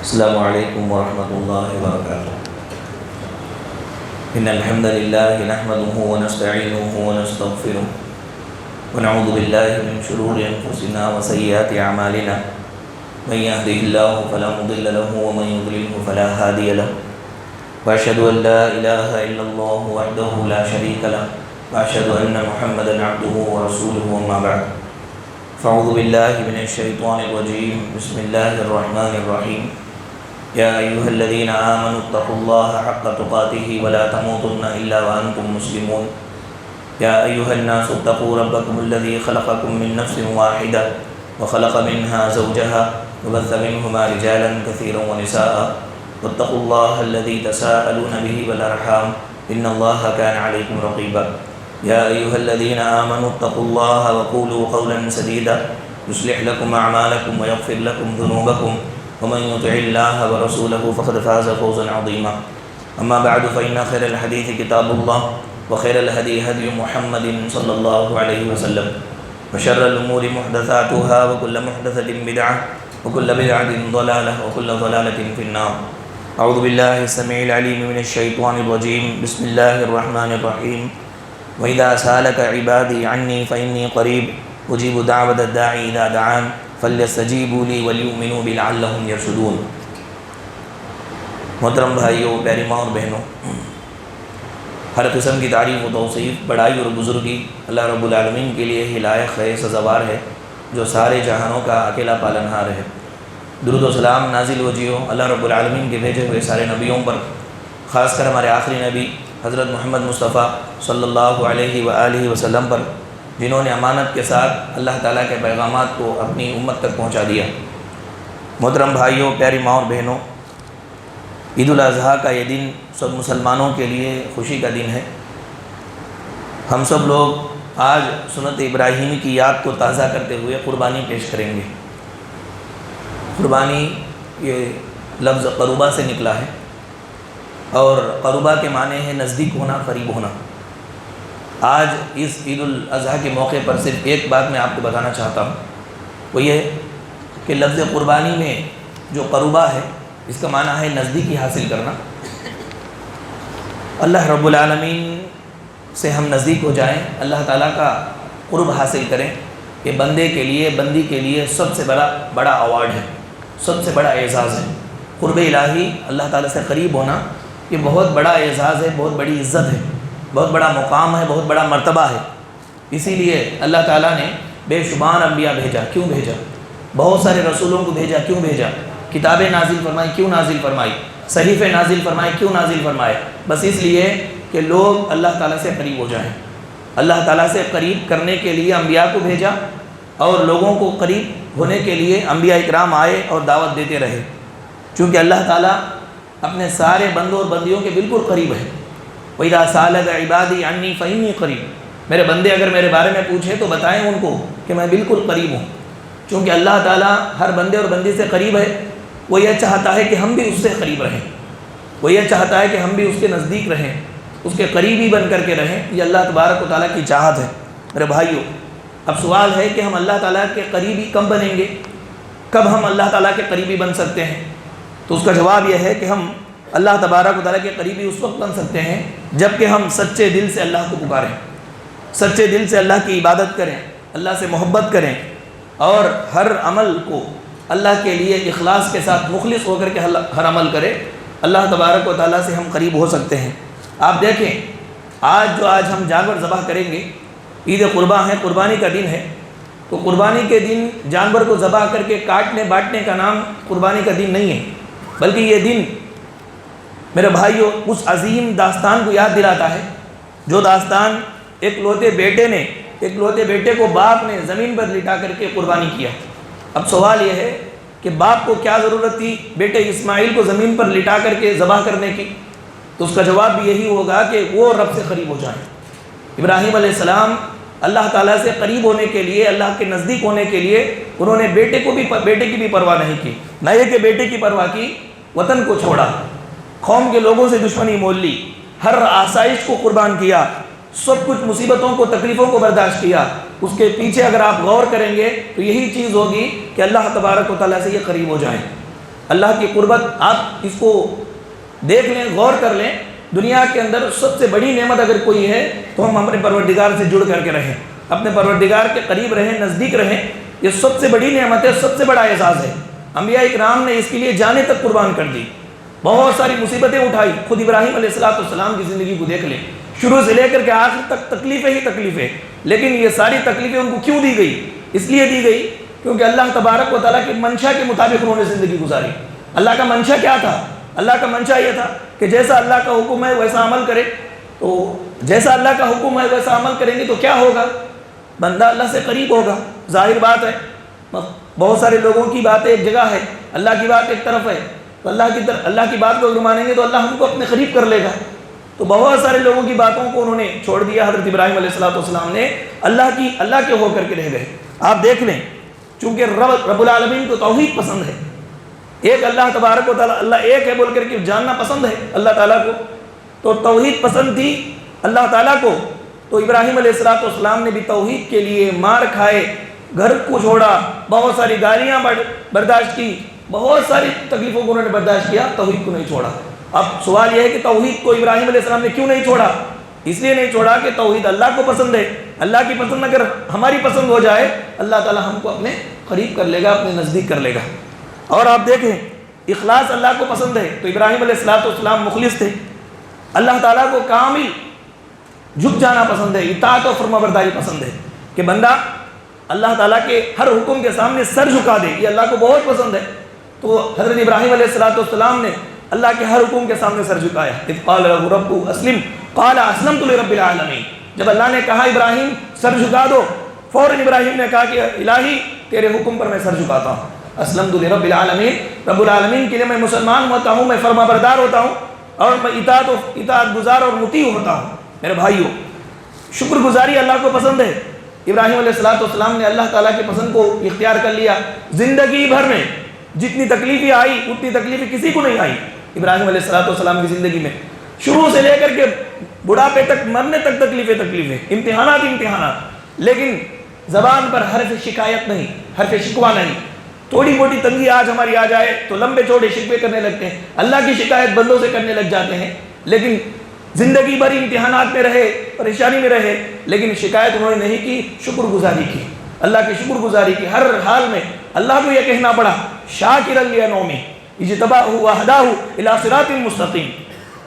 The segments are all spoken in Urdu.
السلام علیکم ورحمۃ اللہ وبرکاتہ۔ ان الحمد للہ نحمده ونستعینه ونستغفره ونعوذ باللہ من شرور انفسنا وسیئات اعمالنا من يهده الله فلا مضل له ومن يضلل فلا هادي له واشهد ان لا اله الا الله وحده لا شريك له واشهد ان محمدا عبده ورسوله اما بعد فاعوذ باللہ من الشیطان الرجیم بسم اللہ الرحمن الرحیم یا ایہا الذین آمنوا اتقوا اللہ حق تقاتہ ولا تموتن الا وانتم مسلمون یا ایہا الناس اتقوا ربکم الذی خلقکم من نفس واحدہ وخلق منها زوجها وبث منہما رجالا کثیرا ونساء واتقوا اللہ الذی تساءلون به والارحام ان اللہ کان علیکم رقیبا یا ایہا الذین آمنوا اتقوا اللہ وقولوا قولا سدیدا یصلح لکم اعمالکم ویغفر لکم ذنوبکم ومن يطع الله ورسوله فقد فاز فوزا عظيما اما بعد فإن خير الحديث كتاب الله وخير الهدي هدي محمد صلى الله عليه وسلم وشر الأمور محدثاتها وكل محدثة بدعة وكل بدعة ضلالة وكل ضلالة في النار أعوذ بالله السميع العليم من الشيطان الرجيم بسم الله الرحمن الرحيم وإذا سألك عبادي عني فإني قريب أجيب دعوة الداعي إذا دعان فَلْيَسْتَجِيبُوا لِي وَلْيُؤْمِنُوا بِي لَعَلَّهُمْ يَرْشُدُونَ۔ محترم بھائیوں، پیاری ماں اور بہنوں، ہر قسم کی تعریف و توصیف، بڑائی اور بزرگی اللہ رب العالمین کے لیے ہی لائق ہے، سزاوار ہے، جو سارے جہانوں کا اکیلا پالنہار ہے۔ درود و سلام نازل وجی ہو اللہ رب العالمین کے بھیجے ہوئے سارے نبیوں پر، خاص کر ہمارے آخری نبی حضرت محمد مصطفیٰ صلی اللہ علیہ وآلہ وسلم پر، جنہوں نے امانت کے ساتھ اللہ تعالیٰ کے پیغامات کو اپنی امت تک پہنچا دیا۔ محترم بھائیوں، پیاری ماں اور بہنوں، عید الاضحیٰ کا یہ دن سب مسلمانوں کے لیے خوشی کا دن ہے۔ ہم سب لوگ آج سنت ابراہیمی کی یاد کو تازہ کرتے ہوئے قربانی پیش کریں گے۔ قربانی یہ لفظ قربہ سے نکلا ہے، اور قربہ کے معنی ہے نزدیک ہونا، قریب ہونا۔ آج اس عید الاضحیٰ کے موقع پر صرف ایک بات میں آپ کو بتانا چاہتا ہوں، وہ یہ کہ لفظ قربانی میں جو قربہ ہے، اس کا معنی ہے نزدیکی حاصل کرنا۔ اللہ رب العالمین سے ہم نزدیک ہو جائیں، اللہ تعالیٰ کا قرب حاصل کریں، یہ بندے کے لیے، بندی کے لیے سب سے بڑا ایوارڈ ہے، سب سے بڑا اعزاز ہے۔ قرب الہی، اللہ تعالیٰ سے قریب ہونا، یہ بہت بڑا اعزاز ہے، بہت بڑی عزت ہے، بہت بڑا مقام ہے، بہت بڑا مرتبہ ہے۔ اسی لیے اللہ تعالیٰ نے بے شمار انبیاء بھیجا۔ کیوں بھیجا؟ بہت سارے رسولوں کو بھیجا۔ کیوں بھیجا؟ کتابیں نازل فرمائی۔ کیوں نازل فرمائی؟ صحیفے نازل فرمائے۔ کیوں نازل فرمائے؟ بس اس لیے کہ لوگ اللہ تعالیٰ سے قریب ہو جائیں۔ اللہ تعالیٰ سے قریب کرنے کے لیے انبیاء کو بھیجا، اور لوگوں کو قریب ہونے کے لیے انبیاء اکرام آئے اور دعوت دیتے رہے، چونکہ اللہ تعالیٰ اپنے سارے بندوں اور بندیوں کے بالکل قریب ہے۔ وَإِذَا سَأَلَكَ عِبَادِي عَنِّي فَإِنِّي قَرِيبٌ، میرے بندے اگر میرے بارے میں پوچھیں تو بتائیں ان کو کہ میں بالکل قریب ہوں۔ چونکہ اللہ تعالیٰ ہر بندے اور بندی سے قریب ہے، وہ یہ چاہتا ہے کہ ہم بھی اس سے قریب رہیں، وہ یہ چاہتا ہے کہ ہم بھی اس کے نزدیک رہیں، اس کے قریبی بن کر کے رہیں۔ یہ اللہ تبارک و تعالیٰ کی چاہت ہے۔ میرے بھائیوں، اب سوال ہے کہ ہم اللہ تعالیٰ کے قریبی کب بنیں گے؟ کب ہم اللہ تعالیٰ کے قریبی بن سکتے ہیں؟ تو اس کا جواب یہ ہے کہ ہم اللہ تبارک و تعالیٰ کے قریبی اس وقت بن سکتے ہیں جب کہ ہم سچے دل سے اللہ کو پکاریں، سچے دل سے اللہ کی عبادت کریں، اللہ سے محبت کریں، اور ہر عمل کو اللہ کے لیے اخلاص کے ساتھ مخلص ہو کر کے ہر عمل کرے۔ اللہ تبارک و تعالیٰ سے ہم قریب ہو سکتے ہیں۔ آپ دیکھیں، آج ہم جانور ذبح کریں گے، عید قرباں ہے، قربانی کا دن ہے، تو قربانی کے دن جانور کو ذبح کر کے کاٹنے بانٹنے کا نام قربانی کا دن نہیں ہے، بلکہ یہ دن میرے بھائیوں اس عظیم داستان کو یاد دلاتا ہے، جو داستان ایک لوتے بیٹے کو باپ نے زمین پر لٹا کر کے قربانی کیا۔ اب سوال یہ ہے کہ باپ کو کیا ضرورت تھی بیٹے اسماعیل کو زمین پر لٹا کر کے ذبح کرنے کی؟ تو اس کا جواب بھی یہی ہوگا کہ وہ رب سے قریب ہو جائیں۔ ابراہیم علیہ السلام اللہ تعالیٰ سے قریب ہونے کے لیے، اللہ کے نزدیک ہونے کے لیے، انہوں نے بیٹے کی بھی پرواہ نہیں کی، نہ یہ کہ بیٹے کی پرواہ کی، وطن کو چھوڑا، قوم کے لوگوں سے دشمنی مول لی، ہر آسائش کو قربان کیا، سب کچھ مصیبتوں کو، تکلیفوں کو برداشت کیا۔ اس کے پیچھے اگر آپ غور کریں گے تو یہی چیز ہوگی کہ اللہ تبارک و تعالیٰ سے یہ قریب ہو جائیں۔ اللہ کی قربت آپ اس کو دیکھ لیں، غور کر لیں. دنیا کے اندر سب سے بڑی نعمت اگر کوئی ہے تو ہم اپنے پروردگار سے جڑ کر کے رہیں، اپنے پروردگار کے قریب رہیں، نزدیک رہیں. یہ سب سے بڑی نعمت ہے، سب سے بڑا اعزاز ہے. انبیاء اکرام نے اس کے لیے جانیں تک قربان کر دی، بہت ساری مصیبتیں اٹھائی. خود ابراہیم علیہ السلام کی زندگی کو دیکھ لیں، شروع سے لے کر کے آخر تک تکلیفیں ہی تکلیفیں. لیکن یہ ساری تکلیفیں ان کو کیوں دی گئی؟ اس لیے دی گئی کیونکہ اللہ تبارک و تعالیٰ کی منشا کے مطابق انہوں نے زندگی گزاری. اللہ کا منشا کیا تھا؟ اللہ کا منشا یہ تھا کہ جیسا اللہ کا حکم ہے ویسا عمل کرے. تو جیسا اللہ کا حکم ہے ویسا عمل کریں گے تو کیا ہوگا؟ بندہ اللہ سے قریب ہوگا. ظاہر بات ہے، بہت سارے لوگوں کی بات ایک جگہ ہے، اللہ کی بات ایک طرف ہے. تو اللہ کی بات کو اگر مانیں گے تو اللہ ہم کو اپنے قریب کر لے گا. تو بہت سارے لوگوں کی باتوں کو انہوں نے چھوڑ دیا. حضرت ابراہیم علیہ السلام نے اللہ کے ہو کر کے رہ گئے. آپ دیکھ لیں، چونکہ رب العالمین کو توحید پسند ہے، ایک اللہ تبارک و تعالیٰ، اللہ ایک ہے بول کر کے جاننا پسند ہے اللہ تعالیٰ کو. تو توحید پسند تھی اللہ تعالیٰ کو. تو ابراہیم علیہ السلام نے بھی توحید کے لیے مار کھائے، گھر کو چھوڑا، بہت ساری گالیاں برداشت کی، بہت ساری تکلیفوں کو انہوں نے برداشت کیا، توحید کو نہیں چھوڑا. اب سوال یہ ہے کہ توحید کو ابراہیم علیہ السلام نے کیوں نہیں چھوڑا؟ اس لیے نہیں چھوڑا کہ توحید اللہ کو پسند ہے. اللہ کی پسند اگر ہماری پسند ہو جائے، اللہ تعالیٰ ہم کو اپنے قریب کر لے گا، اپنے نزدیک کر لے گا. اور آپ دیکھیں، اخلاص اللہ کو پسند ہے. تو ابراہیم علیہ السلام مخلص تھے. اللہ تعالیٰ کو کامل جھک جانا پسند ہے، اطاعت و فرما برداری پسند ہے کہ بندہ اللہ تعالیٰ کے ہر حکم کے سامنے سر جھکا دے. یہ اللہ کو بہت پسند ہے. تو حضرت ابراہیم علیہ السلام نے اللہ کے ہر حکم کے سامنے سر جھکایا. اذ قال له ربه اسلم قال اسلمت لرب العالمین. جب اللہ نے کہا ابراہیم سر جھکا دو، فوراً ابراہیم نے کہا کہ الہی تیرے حکم پر میں سر جھکاتا ہوں. اسلمت لرب العالمین، رب العالمین کے لیے میں مسلمان ہوتا ہوں، میں فرما بردار ہوتا ہوں اور میں اطاعت گزار اور مطیع ہوتا ہوں. میرے بھائیو، شکر گزاری اللہ کو پسند ہے. ابراہیم علیہ السلام نے اللہ تعالیٰ کی پسند کو اختیار کر لیا. زندگی بھر میں جتنی تکلیفیں آئی اتنی تکلیفیں کسی کو نہیں آئی ابراہیم علیہ السلام کی زندگی میں. شروع سے لے کر کے بڑھاپے تک، مرنے تک تکلیفیں، امتحانات. لیکن زبان پر حرف شکایت نہیں، حرف شکوہ نہیں. تھوڑی موٹی تنگی آج ہماری آ جائے تو لمبے چوڑے شکوے کرنے لگتے ہیں، اللہ کی شکایت بندوں سے کرنے لگ جاتے ہیں. لیکن زندگی بھر امتحانات میں رہے، پریشانی میں رہے، لیکن شکایت انہوں نے نہیں کی، شکر گزاری کی، اللہ کی شکر گزاری کی. ہر حال میں اللہ کو یہ کہنا پڑا شاکرا لانعمہ اجتباہ وہداہ الی صراط مستقیم.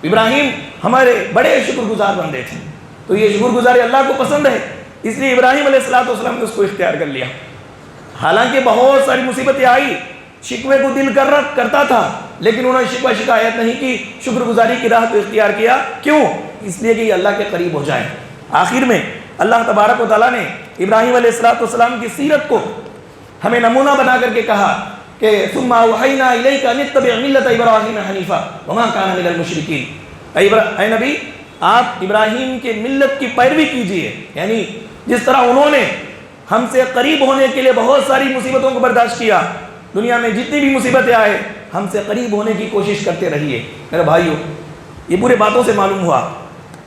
ابراہیم ہمارے بڑے شکر گزار بندے تھے. تو یہ شکر گزاری اللہ کو پسند ہے، اس لیے ابراہیم علیہ السلام نے اس کو اختیار کر لیا. حالانکہ بہت ساری مصیبتیں آئی، شکوے کو دل کرتا تھا، لیکن انہوں نے شکوہ شکایت نہیں کی، شکر گزاری کی راہ کو اختیار کیا. کیوں؟ اس لیے کہ یہ اللہ کے قریب ہو جائیں. آخر میں اللہ تبارک و تعالیٰ نے ابراہیم علیہ السلام کی سیرت کو ہمیں نمونہ بنا کر کے کہا کہ ثم اوحینا الیک ان اتبع ملت ابراہیم حنیفا وما کان من المشرکین. اے نبی، آپ ابراہیم کے ملت کی پیروی کیجئے. یعنی جس طرح انہوں نے ہم سے قریب ہونے کے لیے بہت ساری مصیبتوں کو برداشت کیا، دنیا میں جتنی بھی مصیبتیں آئے ہم سے قریب ہونے کی کوشش کرتے رہیے. میرے بھائیو، یہ پورے باتوں سے معلوم ہوا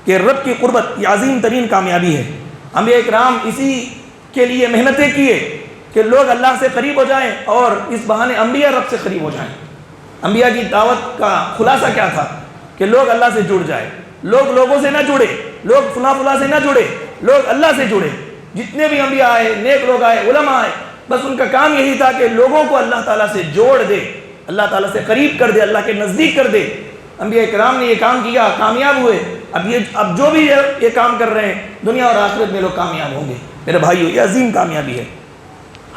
کہ رب کی قربت یہ عظیم ترین کامیابی ہے. انبیاء اکرام اسی کے لیے محنتیں کیے کہ لوگ اللہ سے قریب ہو جائیں اور اس بہانے انبیاء رب سے قریب ہو جائیں. انبیاء کی دعوت کا خلاصہ کیا تھا؟ کہ لوگ اللہ سے جڑ جائیں. لوگ لوگوں سے نہ جڑے، لوگ فلاں سے نہ جڑے، لوگ اللہ سے جڑے. جتنے بھی انبیاء آئے، نیک لوگ آئے، علماء آئے، بس ان کا کام یہی تھا کہ لوگوں کو اللہ تعالیٰ سے جوڑ دے، اللہ تعالیٰ سے قریب کر دے، اللہ کے نزدیک کر دے. انبیاء کرام نے یہ کام کیا، کامیاب ہوئے. اب جو بھی یہ کام کر رہے ہیں دنیا اور آخرت میں لوگ کامیاب ہوں گے. میرے بھائیو، یہ عظیم کامیابی ہے.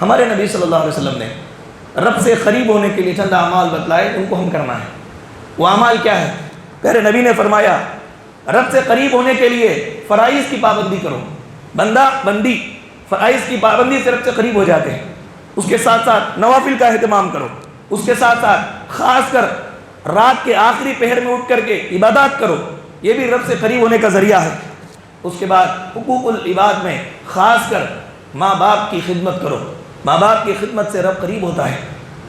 ہمارے نبی صلی اللہ علیہ وسلم نے رب سے قریب ہونے کے لیے چند اعمال بتلائے، ان کو ہم کرنا ہے. وہ اعمال کیا ہے؟ پیارے نبی نے فرمایا رب سے قریب ہونے کے لیے فرائض کی پابندی کرو. بندہ بندی فرائض کی پابندی سے رب سے قریب ہو جاتے ہیں. اس کے ساتھ ساتھ نوافل کا اہتمام کرو. اس کے ساتھ ساتھ خاص کر رات کے آخری پہر میں اٹھ کر کے عبادات کرو، یہ بھی رب سے قریب ہونے کا ذریعہ ہے. اس کے بعد حقوق العباد میں خاص کر ماں باپ کی خدمت کرو. ماں باپ کی خدمت سے رب قریب ہوتا ہے.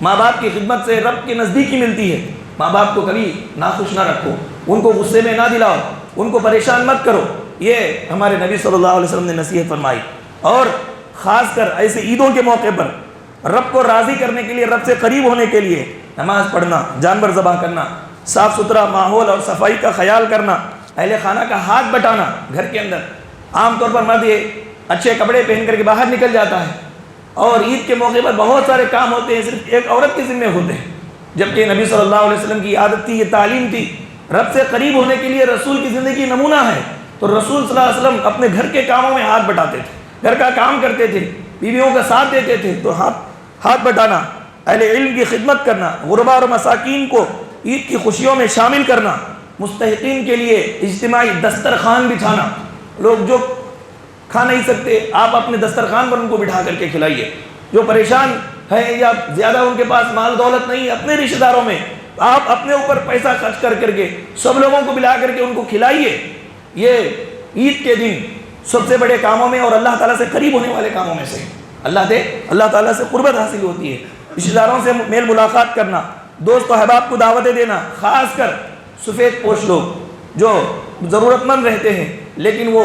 ماں باپ کی خدمت سے رب کی نزدیکی ملتی ہے. ماں باپ کو کبھی ناخوش نہ رکھو، ان کو غصے میں نہ دلاؤ، ان کو پریشان مت کرو. یہ ہمارے نبی صلی اللہ علیہ وسلم نے نصیحت فرمائی. اور خاص کر ایسے عیدوں کے موقع پر رب کو راضی کرنے کے لیے، رب سے قریب ہونے کے لیے نماز پڑھنا، جانور ذبح کرنا، صاف ستھرا ماحول اور صفائی کا خیال کرنا، اہل خانہ کا ہاتھ بٹانا گھر کے اندر۔ عام طور پر مرد یہ اچھے کپڑے پہن کر کے باہر نکل جاتا ہے، اور عید کے موقع پر بہت سارے کام ہوتے ہیں صرف ایک عورت کے ذمہ ہوتے ہیں، جبکہ نبی صلی اللہ علیہ وسلم کی عادت تھی، یہ تعلیم تھی۔ رب سے قریب ہونے کے لیے رسول کی زندگی نمونہ ہے، تو رسول صلی اللہ علیہ وسلم اپنے گھر کے کاموں میں ہاتھ بٹاتے تھے، گھر کا کام کرتے تھے، بیویوں کا ساتھ دیتے تھے۔ تو ہاتھ بٹانا، اہل علم کی خدمت کرنا، غرباء اور مساکین کو عید کی خوشیوں میں شامل کرنا، مستحقین کے لیے اجتماعی دسترخوان بچھانا۔ لوگ جو کھا نہیں سکتے، آپ اپنے دسترخوان پر ان کو بٹھا کر کے کھلائیے۔ جو پریشان ہیں یا زیادہ ان کے پاس مال دولت نہیں، اپنے رشتہ داروں میں آپ اپنے اوپر پیسہ خرچ کر کے سب لوگوں کو بلا کر کے ان کو کھلائیے۔ یہ عید کے دن سب سے بڑے کاموں میں اور اللہ تعالیٰ سے قریب ہونے والے کاموں میں سے اللہ تعالیٰ سے قربت حاصل ہوتی ہے۔ رشتہ داروں سے میل ملاقات کرنا، دوست و احباب کو دعوتیں دینا، خاص کر سفید پوش لوگ جو ضرورت مند رہتے ہیں لیکن وہ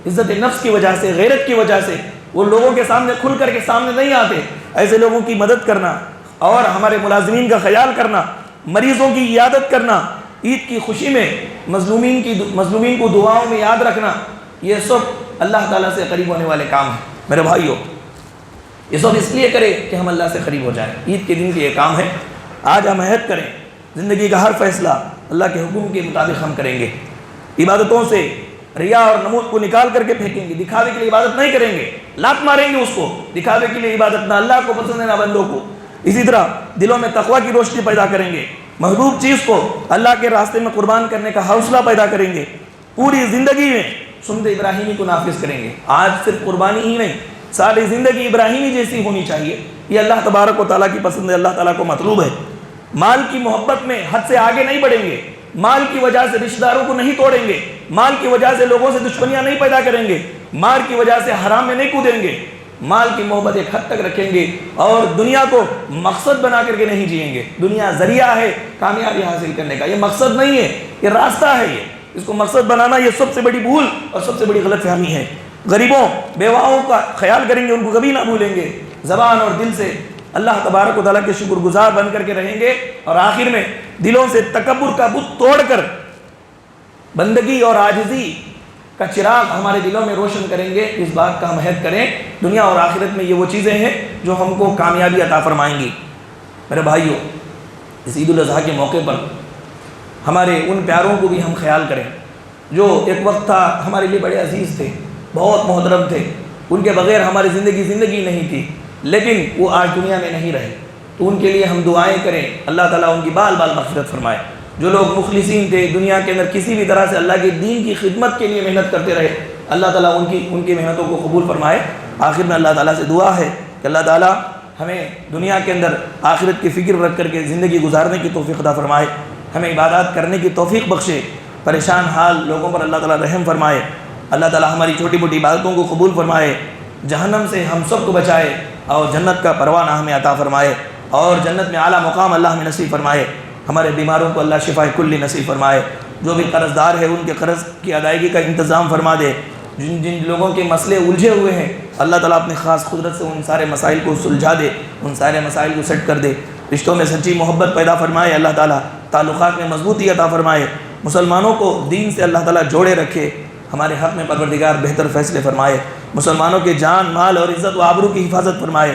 عزت نفس کی وجہ سے، غیرت کی وجہ سے وہ لوگوں کے سامنے کھل کر کے سامنے نہیں آتے، ایسے لوگوں کی مدد کرنا اور ہمارے ملازمین کا خیال کرنا، مریضوں کی عیادت کرنا، عید کی خوشی میں مظلومین کو دعاؤں میں یاد رکھنا، یہ سب اللہ تعالیٰ سے قریب ہونے والے کام ہیں۔ میرے بھائیوں، یہ سب اس لیے کریں کہ ہم اللہ سے قریب ہو جائیں۔ عید کے دن کے یہ کام ہے، آج ہم عہد کریں زندگی کا ہر فیصلہ اللہ کے حکم کے مطابق ہم کریں گے، عبادتوں سے ریا اور نمود کو نکال کر کے پھینکیں گے، دکھاوے کے لیے عبادت نہیں کریں گے، لات ماریں گے اس کو، دکھاوے کے لیے عبادت نہ اللہ کو پسند ہے نہ بندوں کو۔ اسی طرح دلوں میں تقویٰ کی روشنی پیدا کریں گے، محبوب چیز کو اللہ کے راستے میں قربان کرنے کا حوصلہ پیدا کریں گے، پوری زندگی میں سنت ابراہیمی کو نافذ کریں گے۔ آج صرف قربانی ہی نہیں، ساری زندگی ابراہیمی جیسی ہونی چاہیے، یہ اللہ تبارک و تعالیٰ کی پسند ہے، اللہ تعالیٰ کو مطلوب ہے۔ مال کی محبت میں حد سے آگے نہیں بڑھیں گے، مال کی وجہ سے رشتہ داروں کو نہیں توڑیں گے، مال کی وجہ سے لوگوں سے دشمنیاں نہیں پیدا کریں گے، مال کی وجہ سے حرام میں نہیں کودیں گے، مال کی محبت ایک حد تک رکھیں گے، اور دنیا کو مقصد بنا کر کے نہیں جئیں گے۔ دنیا ذریعہ ہے کامیابی حاصل کرنے کا، یہ مقصد نہیں ہے، یہ راستہ ہے۔ اس کو مقصد بنانا یہ سب سے بڑی بھول اور سب سے بڑی غلط فہمی ہے۔ غریبوں بیواؤں کا خیال کریں گے، ان کو کبھی نہ بھولیں گے، زبان اور دل سے اللہ تبارک و تعالیٰ کے شکر گزار بن کر کے رہیں گے، اور آخر میں دلوں سے تکبر کا بت توڑ کر بندگی اور عاجزی کا چراغ ہمارے دلوں میں روشن کریں گے۔ اس بات کا ہم عہد کریں، دنیا اور آخرت میں یہ وہ چیزیں ہیں جو ہم کو کامیابی عطا فرمائیں گی۔ میرے بھائیوں، اس عید الاضحیٰ کے موقع پر ہمارے ان پیاروں کو بھی ہم خیال کریں جو ایک وقت تھا ہمارے لیے بڑے عزیز تھے، بہت محترم تھے، ان کے بغیر ہماری زندگی نہیں تھی، لیکن وہ آج دنیا میں نہیں رہے، تو ان کے لیے ہم دعائیں کریں، اللہ تعالیٰ ان کی بال بال مغفرت فرمائے۔ جو لوگ مخلصین تھے، دنیا کے اندر کسی بھی طرح سے اللہ کے دین کی خدمت کے لیے محنت کرتے رہے، اللہ تعالیٰ ان کی محنتوں کو قبول فرمائے۔ آخر میں اللہ تعالیٰ سے دعا ہے کہ اللہ تعالیٰ ہمیں دنیا کے اندر آخرت کی فکر رکھ کر کے زندگی گزارنے کی توفیق عطا فرمائے، ہمیں عبادات کرنے کی توفیق بخشے، پریشان حال لوگوں پر اللہ تعالیٰ رحم فرمائے، اللہ تعالیٰ ہماری چھوٹی موٹی عبادتوں کو قبول فرمائے، جہنم سے ہم سب کو بچائے اور جنت کا پروانہ ہمیں عطا فرمائے، اور جنت میں اعلیٰ مقام اللہ ہمیں نصیب فرمائے۔ ہمارے بیماروں کو اللہ شفاء کلی نصیب فرمائے، جو بھی قرض دار ہے ان کے قرض کی ادائیگی کا انتظام فرما دے، جن لوگوں کے مسئلے الجھے ہوئے ہیں اللہ تعالیٰ اپنی خاص قدرت سے ان سارے مسائل کو سلجھا دے، ان سارے مسائل کو سیٹ کر دے، رشتوں میں سچی محبت پیدا فرمائے اللہ تعالیٰ، تعلقات میں مضبوطی عطا فرمائے، مسلمانوں کو دین سے اللہ تعالیٰ جوڑے رکھے، ہمارے حق میں پروردگار بہتر فیصلے فرمائے، مسلمانوں کے جان مال اور عزت و آبرو کی حفاظت فرمائے،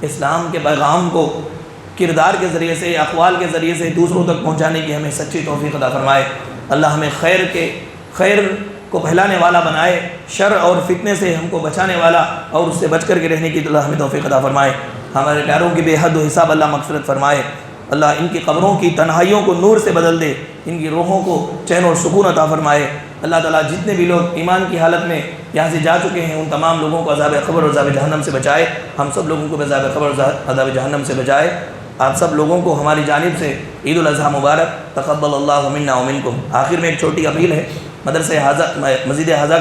اسلام کے پیغام کو کردار کے ذریعے سے، اقوال کے ذریعے سے دوسروں تک پہنچانے کی ہمیں سچی توفیق عطا فرمائے۔ اللہ ہمیں خیر کو پھیلانے والا بنائے، شر اور فتنے سے ہم کو بچانے والا اور اس سے بچ کر کے رہنے کی اللہ ہمیں توفیق عطا فرمائے۔ ہمارے پیاروں کی بے حد و حساب اللہ مغفرت فرمائے، اللہ ان کی قبروں کی تنہائیوں کو نور سے بدل دے، ان کی روحوں کو چین اور سکون عطا فرمائے۔ اللہ تعالیٰ جتنے بھی لوگ ایمان کی حالت میں یہاں سے جا چکے ہیں ان تمام لوگوں کو عذاب قبر اور عذاب جہنم سے بچائے، ہم سب لوگوں کو عذاب قبر اور عذاب جہنم سے بچائے۔ آپ سب لوگوں کو ہماری جانب سے عید الاضحیٰ مبارک، تقبل اللہ منا ومنکم۔ آخر میں ایک چھوٹی اپیل ہے، مدرسہ مسجد حاضہ